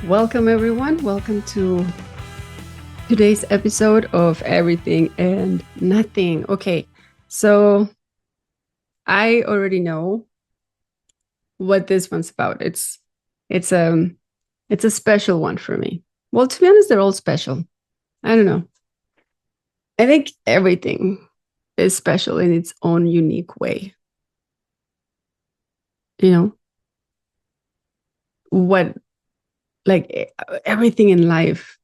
Welcome, everyone. Welcome to today's episode of Everything and Nothing. Okay, so I already know what this one's about. It's a it's a special one for me. Well, to be honest, they're all special. I don't know. I think everything is special in its own unique way. You know, what everything in life,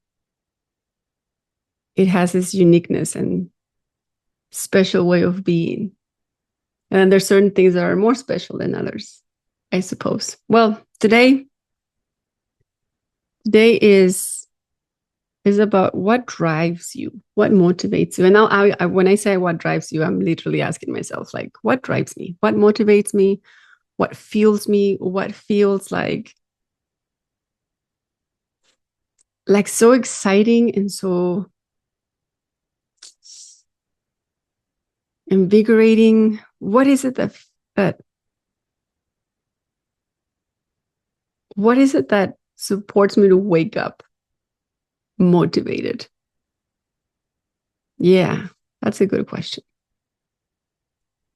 it has this uniqueness and special way of being. And there's certain things that are more special than others, I suppose. Well, today is about what drives you, what motivates you. And now when I say what drives you, I'm literally asking myself, like, what drives me? What motivates me? What fuels me? What feels like so exciting and so invigorating? What is it that what is it that supports me to wake up motivated? Yeah, that's a good question.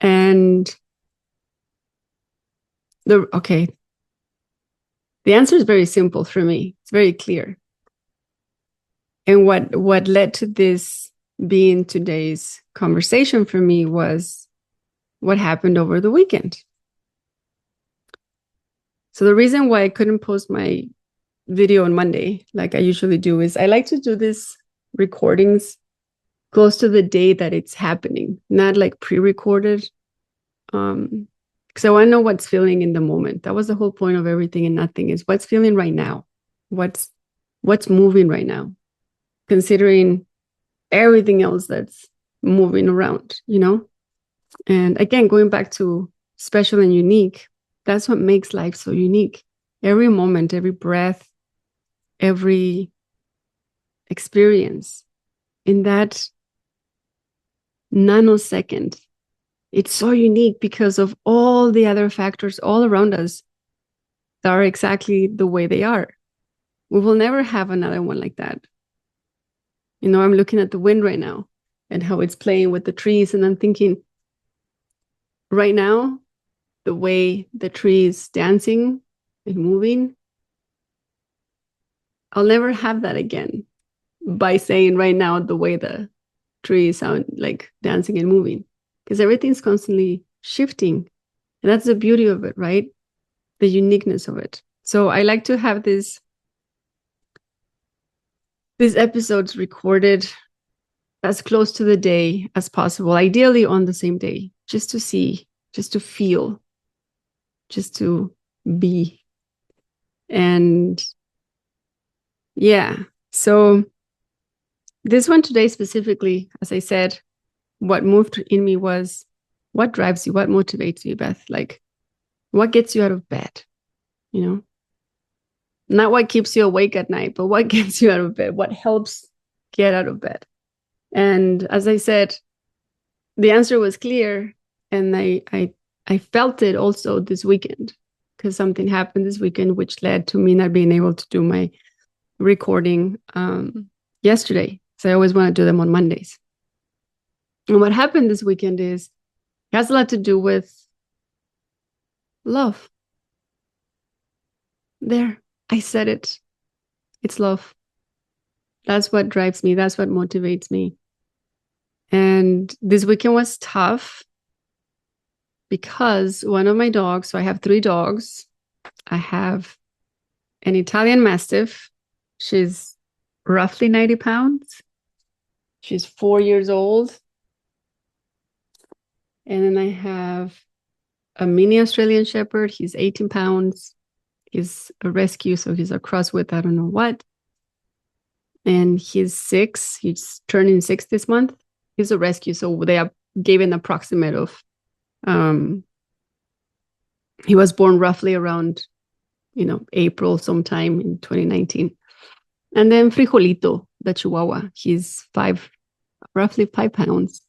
And the answer is very simple for me. It's very clear. And what led to this being today's conversation for me was what happened over the weekend. So the reason why I couldn't post my video on Monday, like I usually do, is I like to do these recordings close to the day that it's happening, not like pre-recorded. Because I want to know what's feeling in the moment. That was the whole point of Everything and Nothing, is what's feeling right now. What's moving right now, considering everything else that's moving around, And again, going back to special and unique, that's what makes life so unique. Every moment, every breath, every experience in that nanosecond, it's so unique because of all the other factors all around us that are exactly the way they are. We will never have another one like that. I'm looking at the wind right now and how it's playing with the trees, and I'm thinking, right now, the way the tree is dancing and moving, I'll never have that again by saying right now the way the tree sound like dancing and moving, because everything's constantly shifting. And that's the beauty of it, right? The uniqueness of it. So I like to have these episodes recorded as close to the day as possible, ideally on the same day, just to see, just to feel, just to be. And yeah, so this one today specifically, as I said, what moved in me was what drives you, what motivates you, Beth? Like, what gets you out of bed? Not what keeps you awake at night, but what gets you out of bed? What helps get out of bed? And as I said, the answer was clear. And I felt it also this weekend, because something happened this weekend which led to me not being able to do my recording yesterday. So I always want to do them on Mondays. And what happened this weekend is it has a lot to do with love. There, I said it. It's love. That's what drives me. That's what motivates me. And this weekend was tough because one of my dogs, so I have 3 dogs. I have an Italian Mastiff. She's roughly 90 pounds. She's 4 years old. And then I have a mini Australian Shepherd. He's 18 pounds. He's a rescue, so he's a cross with I don't know what. And he's 6. He's turning 6 this month. He's a rescue, so they gave an approximate of. He was born roughly around, April sometime in 2019. And then Frijolito, the Chihuahua, he's roughly 5 pounds.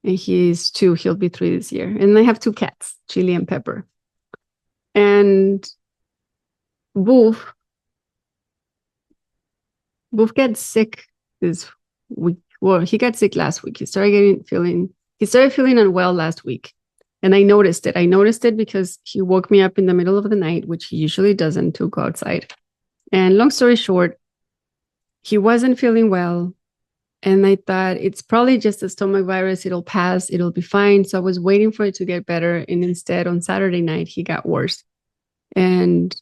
And he's 2, he'll be 3 this year. And I have 2 cats, Chili and Pepper. And Boof, Boof gets sick this week. Well, he got sick last week. He started feeling unwell last week. And I noticed it. I noticed it because he woke me up in the middle of the night, which he usually doesn't, to go outside. And long story short, he wasn't feeling well. And I thought it's probably just a stomach virus. It'll pass. It'll be fine. So I was waiting for it to get better. And instead, on Saturday night, he got worse. And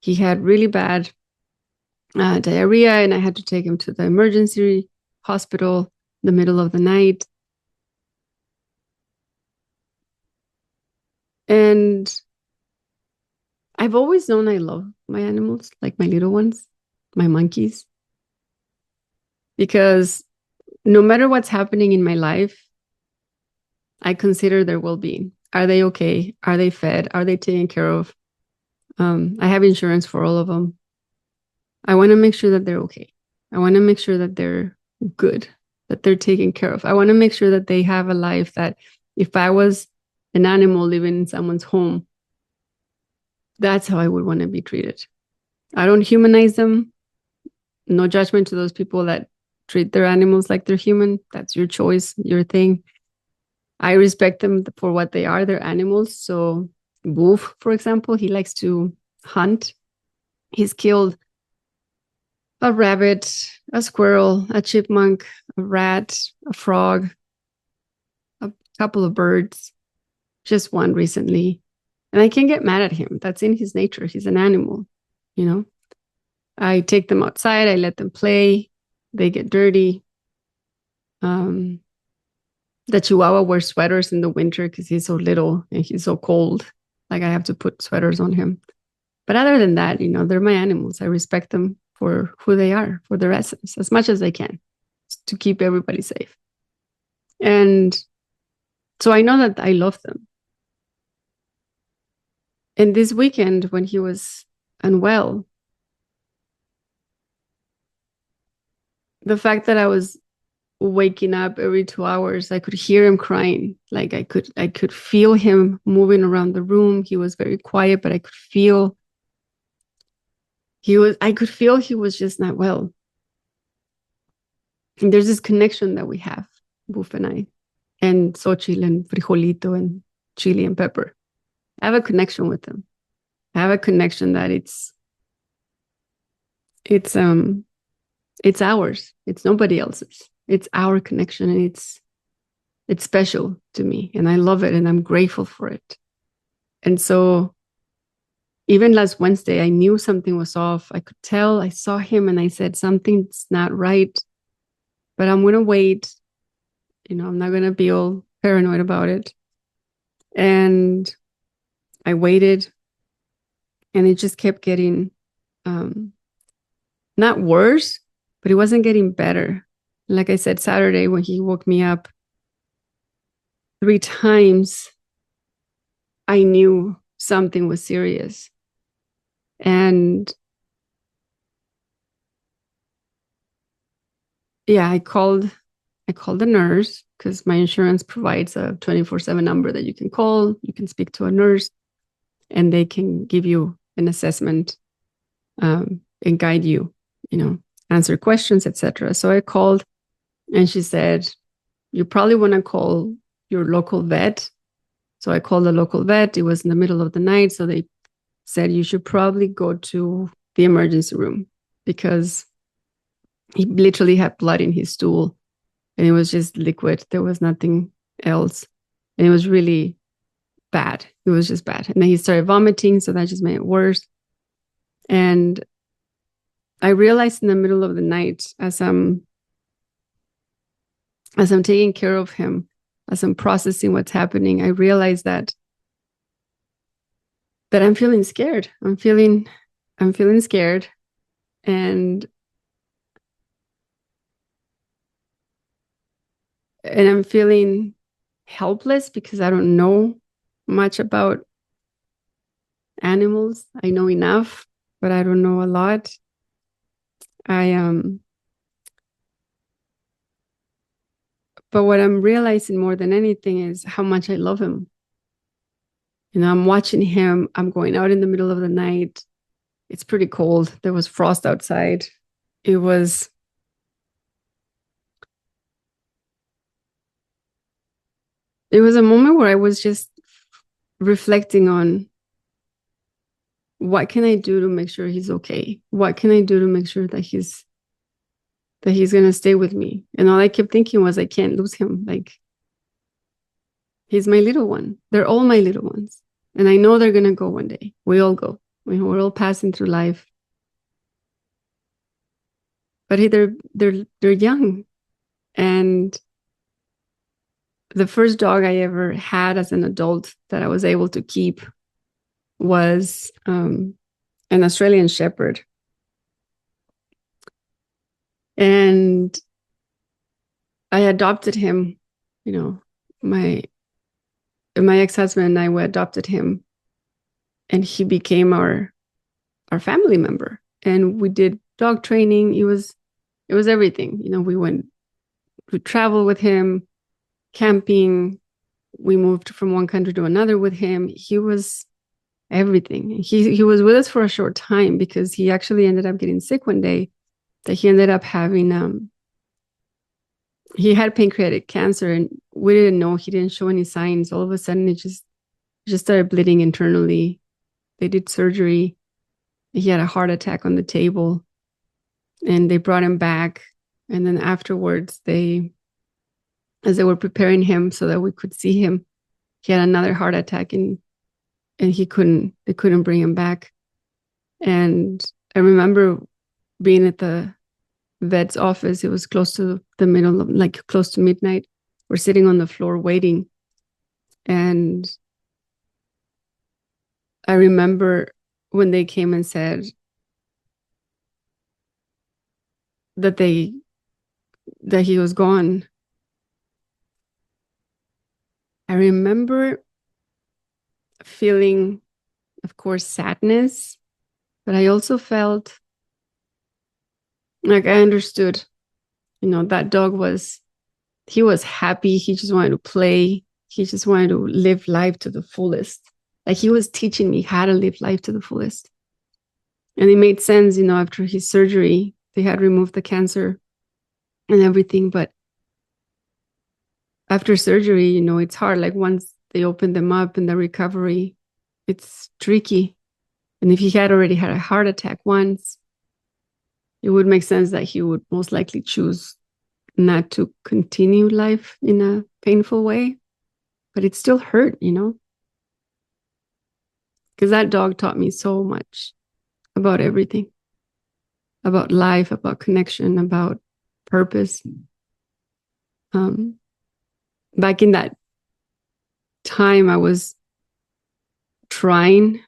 he had really bad diarrhea. And I had to take him to the emergency hospital in the middle of the night. And I've always known I love my animals, like my little ones, my monkeys, because no matter what's happening in my life, I consider their well-being. Are they okay? Are they fed? Are they taken care of? I have insurance for all of them. I want to make sure that they're okay. I want to make sure that they're good, that they're taken care of. I want to make sure that they have a life that if I was an animal living in someone's home, that's how I would want to be treated. I don't humanize them. No judgment to those people that treat their animals like they're human. That's your choice, your thing. I respect them for what they are. They're animals. So Boof, for example, he likes to hunt. He's killed a rabbit, a squirrel, a chipmunk, a rat, a frog, a couple of birds, just one recently. And I can't get mad at him. That's in his nature. He's an animal, you know. I take them outside. I let them play. They get dirty. The Chihuahua wears sweaters in the winter because he's so little and he's so cold. Like I have to put sweaters on him. But other than that, you know, they're my animals. I respect them for who they are, for their essence, as much as I can to keep everybody safe. And so I know that I love them. And this weekend, when he was unwell, the fact that I was waking up every 2 hours, I could hear him crying. Like I could feel him moving around the room. He was very quiet, but I could feel he was just not well. And there's this connection that we have, Boof and I, and Xochitl and Frijolito and Chili and Pepper. I have a connection with them. I have a connection that it's ours. It's nobody else's. It's our connection, and it's special to me, and I love it, and I'm grateful for it. And so even last Wednesday, I knew something was off. I could tell. I saw him and I said, something's not right, but I'm going to wait. You know, I'm not going to be all paranoid about it. And I waited, and it just kept getting not worse, but it wasn't getting better. Like I said, Saturday, when he woke me up 3 times, I knew something was serious. And yeah, I called the nurse because my insurance provides a 24/7 number that you can call. You can speak to a nurse and they can give you an assessment and guide you, you know, answer questions, etc. So I called and she said, you probably want to call your local vet. So I called the local vet. It was in the middle of the night. So they said, you should probably go to the emergency room because he literally had blood in his stool and it was just liquid. There was nothing else. And it was really bad. It was just bad. And then he started vomiting. So that just made it worse. And I realized in the middle of the night, as I'm taking care of him, as I'm processing what's happening, I realized that I'm feeling scared. I'm feeling scared. And I'm feeling helpless because I don't know much about animals. I know enough, but I don't know a lot. But what I'm realizing more than anything is how much I love him. You know, I'm watching him. I'm going out in the middle of the night. It's pretty cold. There was frost outside. It was it was a moment where I was just reflecting on what can I do to make sure he's okay? What can I do to make sure that he's going to stay with me? And all I kept thinking was, I can't lose him. Like, he's my little one. They're all my little ones. And I know they're going to go one day. We all go. We're all passing through life. But they're young. And the first dog I ever had as an adult that I was able to keep was an Australian Shepherd. And I adopted him. My ex-husband and I, we adopted him, and he became our family member. And we did dog training. It was everything. We travel with him, camping. We moved from one country to another with him. He was everything. He was with us for a short time because he actually ended up getting sick one day, that he ended up having he had pancreatic cancer, and we didn't know. He didn't show any signs. All of a sudden it just started bleeding internally. They did surgery. He had a heart attack on the table, and they brought him back. And then afterwards, as they were preparing him so that we could see him, he had another heart attack, and they couldn't bring him back. And I remember being at the vet's office. It was close to the middle of, like, close to midnight. We're sitting on the floor waiting. And I remember when they came and said that he was gone. I remember feeling, of course, sadness, but I also felt like I understood, that dog he was happy. He just wanted to play. He just wanted to live life to the fullest. Like, he was teaching me how to live life to the fullest. And it made sense, after his surgery, they had removed the cancer and everything. But after surgery, it's hard. Like, once they open them up in the recovery, it's tricky. And if he had already had a heart attack once, it would make sense that he would most likely choose not to continue life in a painful way. But it still hurt, because that dog taught me so much about everything, about life, about connection, about purpose. Back in that time, I was trying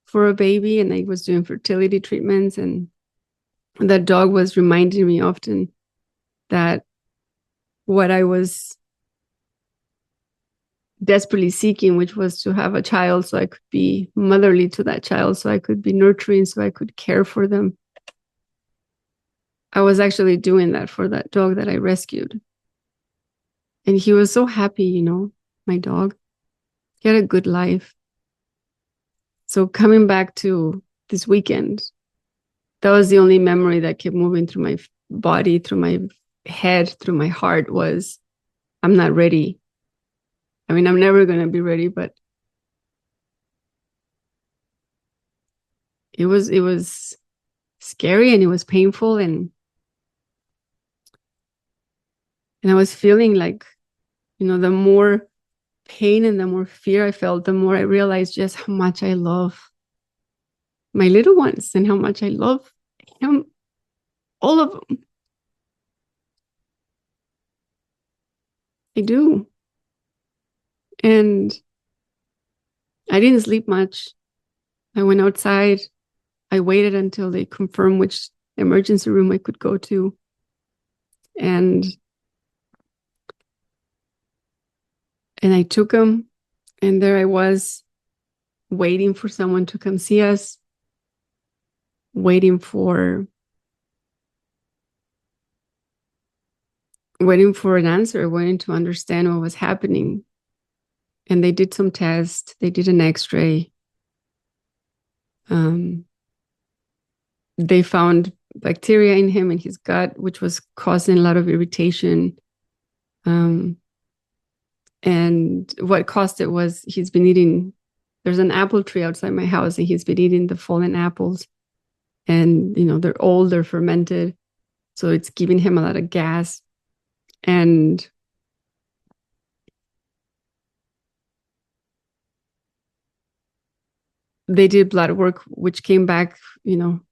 for a baby, and I was doing fertility treatments, and that dog was reminding me often that what I was desperately seeking, which was to have a child so I could be motherly to that child, so I could be nurturing, so I could care for them. I was actually doing that for that dog that I rescued. And he was so happy, my dog. He had a good life. So coming back to this weekend, that was the only memory that kept moving through my body, through my head, through my heart, was, I'm not ready. I mean, I'm never going to be ready, but it was scary, and it was painful, and I was feeling like, the more pain and the more fear I felt, the more I realized just how much I love my little ones and how much I love him, all of them. I do. And I didn't sleep much. I went outside. I waited until they confirmed which emergency room I could go to. And I took them, and there I was, waiting for someone to come see us, waiting for an answer, waiting to understand what was happening. And they did some tests. They did an X-ray. They found bacteria in him, in his gut, which was causing a lot of irritation. And what caused it was he's been eating, there's an apple tree outside my house, and he's been eating the fallen apples. And, they're old, they're fermented. So it's giving him a lot of gas. And they did blood work, which came back,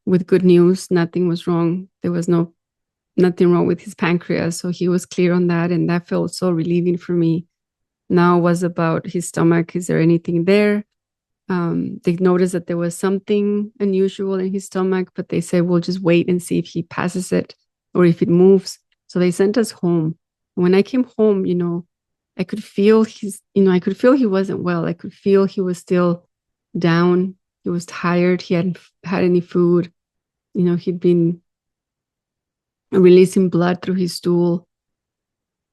with good news. Nothing was wrong. There was nothing wrong with his pancreas. So he was clear on that. And that felt so relieving for me. Now it was about his stomach. Is there anything there? They noticed that there was something unusual in his stomach, but they said, we'll just wait and see if he passes it or if it moves. So they sent us home. When I came home, I could feel I could feel he wasn't well. I could feel he was still down. He was tired. He hadn't had any food. He'd been releasing blood through his stool.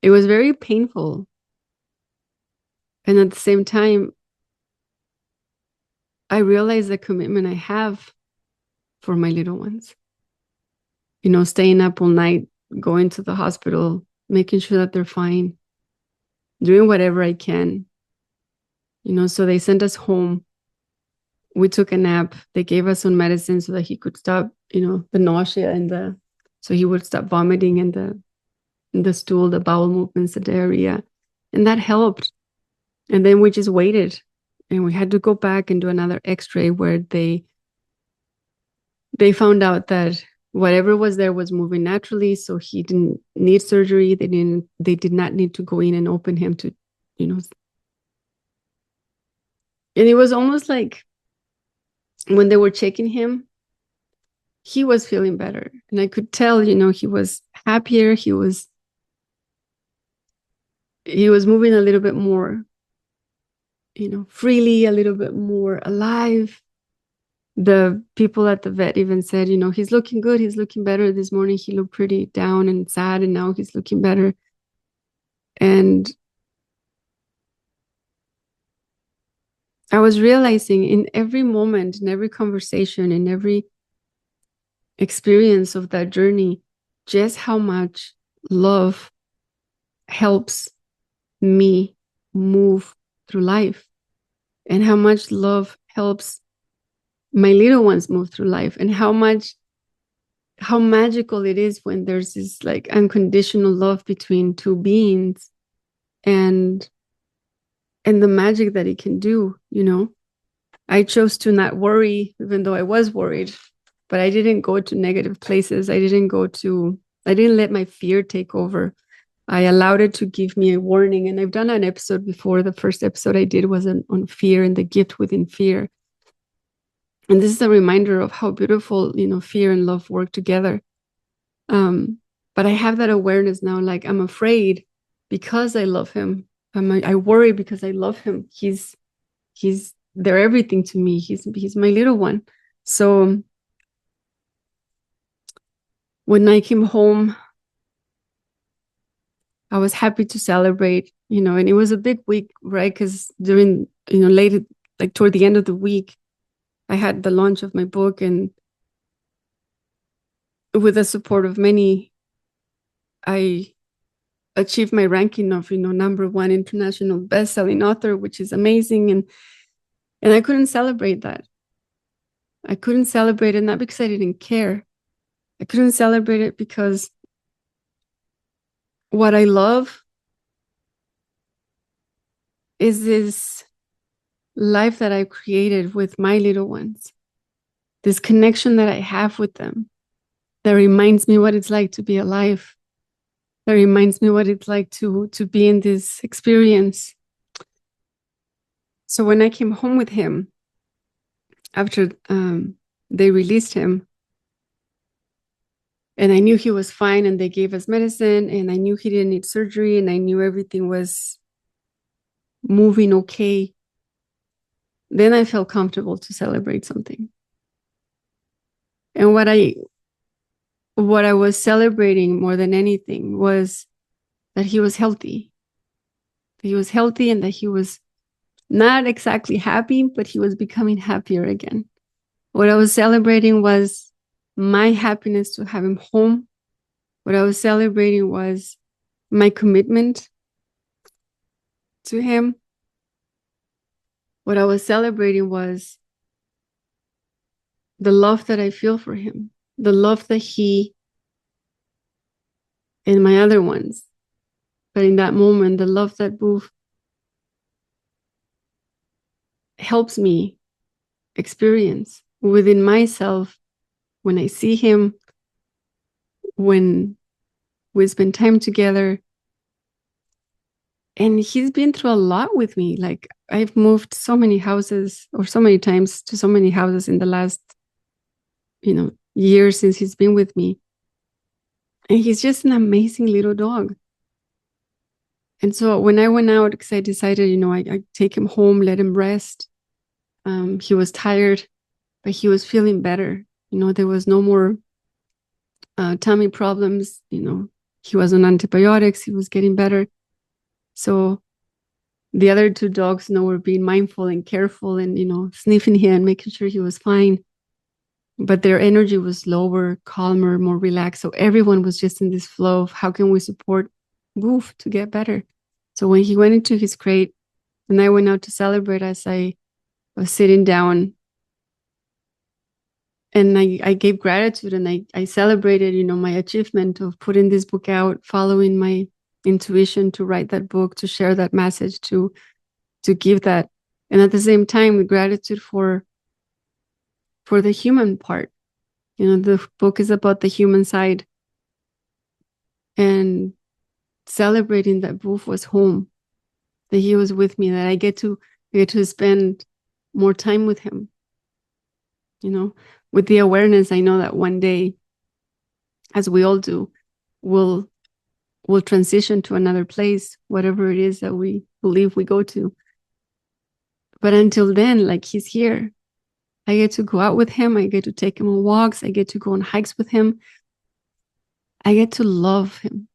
It was very painful. And at the same time, I realized the commitment I have for my little ones. Staying up all night, going to the hospital, making sure that they're fine, doing whatever I can. So they sent us home. We took a nap. They gave us some medicine so that he could stop, the nausea so he would stop vomiting and the stool, the bowel movements, the diarrhea. And that helped. And then we just waited. And we had to go back and do another x-ray where they found out that whatever was there was moving naturally. So he didn't need surgery. They did not need to go in and open him to, and it was almost like when they were checking him, he was feeling better. And I could tell, he was happier. He was moving a little bit more, freely, a little bit more alive. The people at the vet even said, he's looking good. He's looking better. This morning he looked pretty down and sad, and now he's looking better. And I was realizing in every moment, in every conversation, in every experience of that journey, just how much love helps me move through life, and how much love helps my little ones move through life, and how magical it is when there's this like unconditional love between two beings, and the magic that it can do. I chose to not worry, even though I was worried, but I didn't go to negative places. I didn't let my fear take over. I allowed it to give me a warning. And I've done an episode before. The first episode I did was on fear and the gift within fear. And this is a reminder of how beautiful, fear and love work together. But I have that awareness now, like I'm afraid because I love him. I worry because I love him. They're everything to me. He's my little one. So when I came home, I was happy to celebrate, and it was a big week, right? Because during, late, like toward the end of the week, I had the launch of my book, and with the support of many, I achieved my ranking of, #1 international best-selling author, which is amazing. And I couldn't celebrate that. I couldn't celebrate it, not because I didn't care. I couldn't celebrate it because what I love is this life that I've created with my little ones, this connection that I have with them that reminds me what it's like to be alive, that reminds me what it's like to be in this experience. So when I came home with him, after they released him, and I knew he was fine, and they gave us medicine, and I knew he didn't need surgery, and I knew everything was moving okay, then I felt comfortable to celebrate something. And what I was celebrating more than anything was that he was healthy. He was healthy, and that he was not exactly happy, but he was becoming happier again. What I was celebrating was my happiness to have him home. What I was celebrating was my commitment to him, what I was celebrating was the love that I feel for him, the love that he and my other ones. But in that moment, the love that Boof helps me experience within myself when I see him, when we spend time together. And he's been through a lot with me. Like I've moved so many houses or so many times to so many houses in the last, years since he's been with me. And he's just an amazing little dog. And so when I went out, because I decided, I take him home, let him rest. He was tired, but he was feeling better. There was no more tummy problems. He was on antibiotics. He was getting better. So the other two dogs, were being mindful and careful and, sniffing him, making sure he was fine. But their energy was lower, calmer, more relaxed. So everyone was just in this flow of how can we support Boof to get better. So when he went into his crate and I went out to celebrate, as I was sitting down and I gave gratitude and I celebrated, my achievement of putting this book out, following my intuition to write that book, to share that message, to give that. And at the same time, gratitude for the human part. The book is about the human side and celebrating that Boof was home, that he was with me, that I get to spend more time with him, with the awareness. I know that one day, as we all do, we'll transition to another place, whatever it is that we believe we go to. But until then, like, he's here. I get to go out with him. I get to take him on walks. I get to go on hikes with him. I get to love him.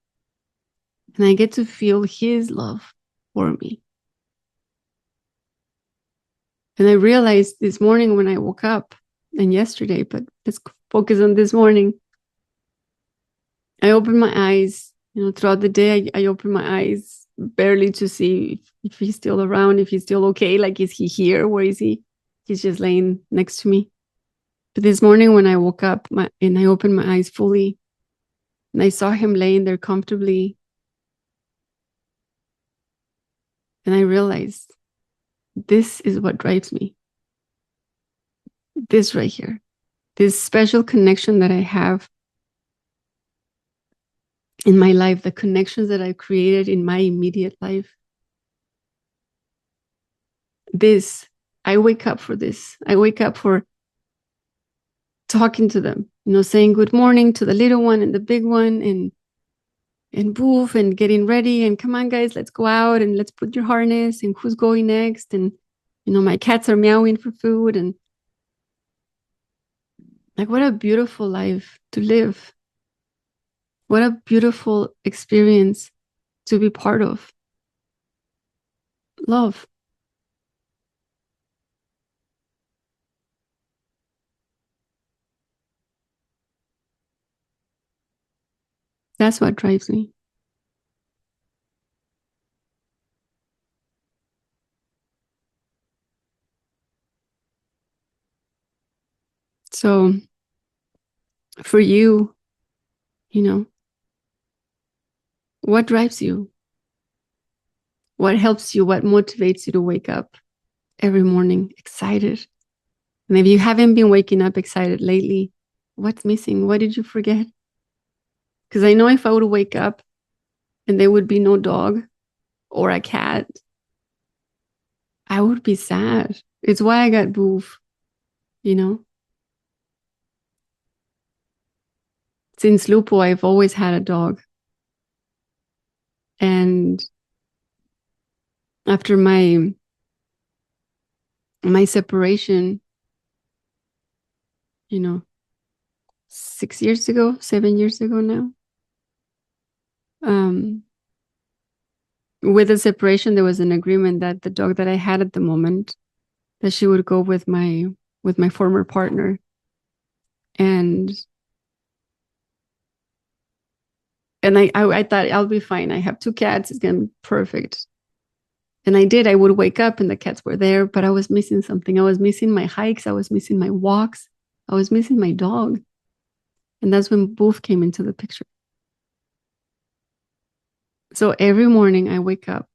And I get to feel his love for me. And I realized this morning when I woke up, and yesterday, but let's focus on this morning. I opened my eyes, throughout the day, I opened my eyes barely to see if he's still around, if he's still okay. Like, is he here? Where is he? He's just laying next to me. But this morning when I woke up and I opened my eyes fully, and I saw him laying there comfortably, and I realized this is what drives me. This right here, this special connection that I have in my life, the connections that I've created in my immediate life. This, I wake up for this. I wake up for talking to them, saying good morning to the little one and the big one, and Boof, and getting ready, and come on guys, let's go out and let's put your harness, and who's going next, and my cats are meowing for food, and like, what a beautiful life to live. What a beautiful experience to be part of. Love. That's what drives me. So for you, what drives you? What helps you? What motivates you to wake up every morning excited? And if you haven't been waking up excited lately, what's missing? What did you forget? Because I know if I would wake up and there would be no dog or a cat, I would be sad. It's why I got Boof, Since Lupo, I've always had a dog. And after my separation, 7 years ago now, with the separation, there was an agreement that the dog that I had at the moment, that she would go with my former partner. And I thought I'll be fine. I have two cats. It's going to be perfect. And I would wake up and the cats were there, but I was missing something. I was missing my hikes. I was missing my walks. I was missing my dog. And that's when Boof came into the picture. So every morning I wake up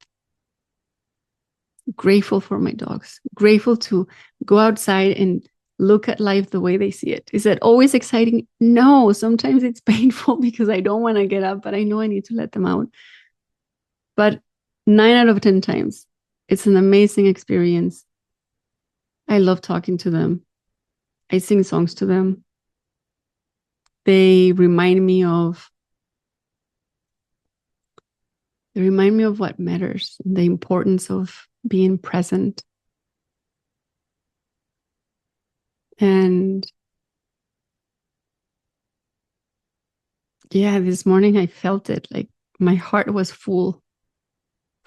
grateful for my dogs, grateful to go outside and look at life the way they see it. Is it always exciting? No, sometimes it's painful because I don't want to get up, but I know I need to let them out. But 9 out of 10 times, it's an amazing experience. I love talking to them. I sing songs to them. They remind me of what matters, the importance of being present. And yeah, this morning I felt it, like my heart was full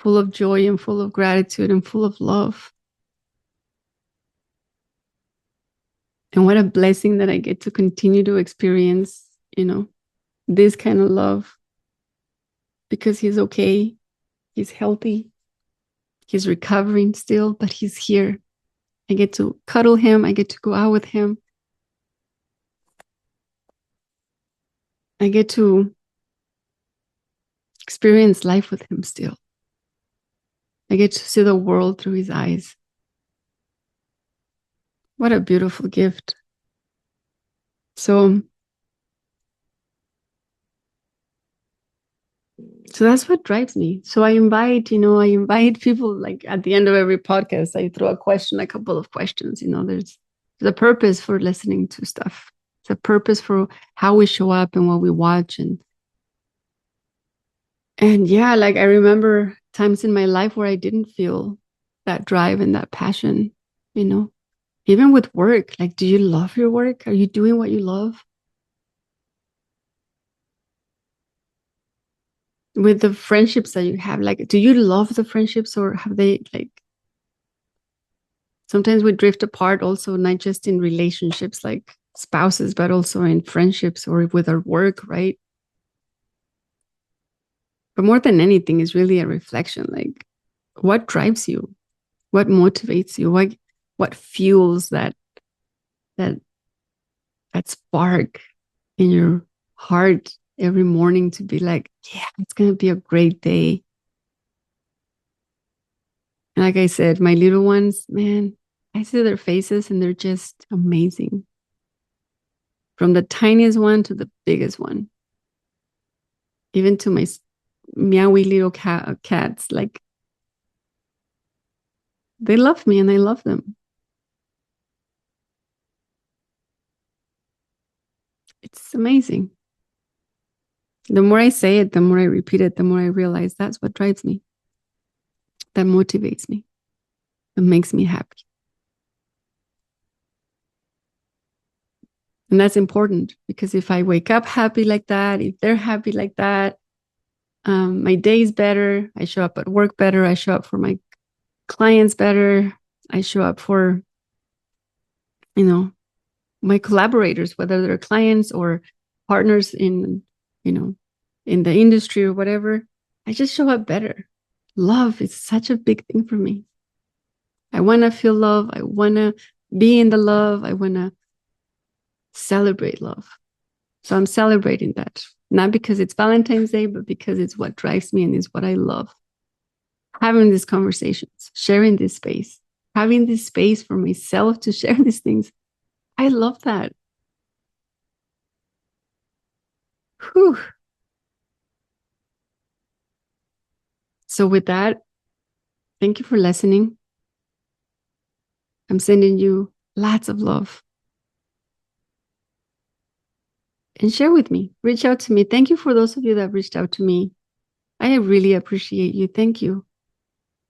of joy and full of gratitude and full of love. And what a blessing that I get to continue to experience, this kind of love, because he's okay, he's healthy, he's recovering still, but he's here. I get to cuddle him. I get to go out with him. I get to experience life with him still. I get to see the world through his eyes. What a beautiful gift. So that's what drives me. So I invite people, like at the end of every podcast, I throw a couple of questions. There's a purpose for listening to stuff. It's a purpose for how we show up and what we watch. And yeah, like I remember times in my life where I didn't feel that drive and that passion, even with work. Like, do you love your work? Are you doing what you love? With the friendships that you have, like, do you love the friendships, or have they, like, sometimes we drift apart also, not just in relationships like spouses, but also in friendships or with our work, right? But more than anything, is really a reflection, like, what drives you? What motivates you? What fuels that spark in your heart every morning to be like, yeah, it's going to be a great day. And like I said, my little ones, man, I see their faces and they're just amazing. From the tiniest one to the biggest one. Even to my meowy little cats, like, they love me and I love them. It's amazing. The more I say it, the more I repeat it, the more I realize that's what drives me. That motivates me. That makes me happy. And that's important, because if I wake up happy like that, if they're happy like that, my day's better. I show up at work better. I show up for my clients better. I show up for, my collaborators, whether they're clients or partners in the industry or whatever. I just show up better. Love is such a big thing for me. I want to feel love. I want to be in the love. I want to celebrate love. So I'm celebrating that, not because it's Valentine's Day, but because it's what drives me and is what I love. Having these conversations, sharing this space, having this space for myself to share these things. I love that. Whew. So with that, thank you for listening. I'm sending you lots of love. And share with me. Reach out to me. Thank you for those of you that reached out to me. I really appreciate you. Thank you.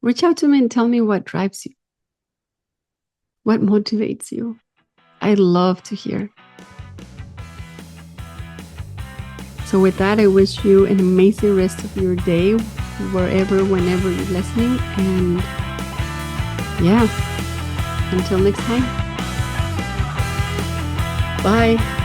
Reach out to me and tell me what drives you. What motivates you. I love to hear. So with that, I wish you an amazing rest of your day, wherever, whenever you're listening. And yeah, until next time. Bye.